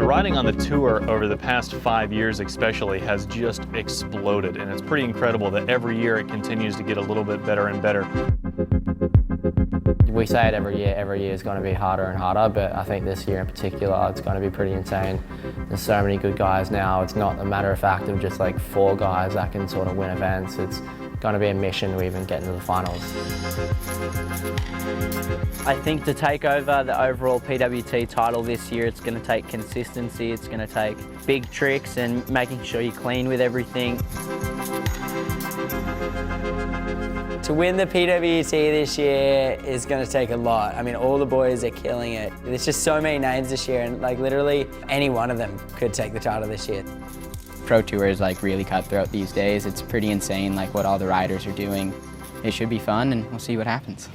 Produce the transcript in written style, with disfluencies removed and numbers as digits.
riding on the tour over the past 5 years especially has just exploded, and it's pretty incredible that every year it continues to get a little bit better and better. We say it every year is going to be harder and harder, but I think this year in particular it's going to be pretty insane. There's so many good guys now. It's not a matter of fact of just like 4 guys that can sort of win events. It's going to be a mission to even get into the finals. I think to take over the overall PWT title this year, it's going to take consistency, it's going to take big tricks and making sure you're clean with everything. To win the PWT this year is going to take a lot. I mean, all the boys are killing it. There's just so many names this year, and like literally any one of them could take the title this year. Pro Tour is like really cutthroat these days. It's pretty insane like what all the riders are doing. It should be fun and we'll see what happens.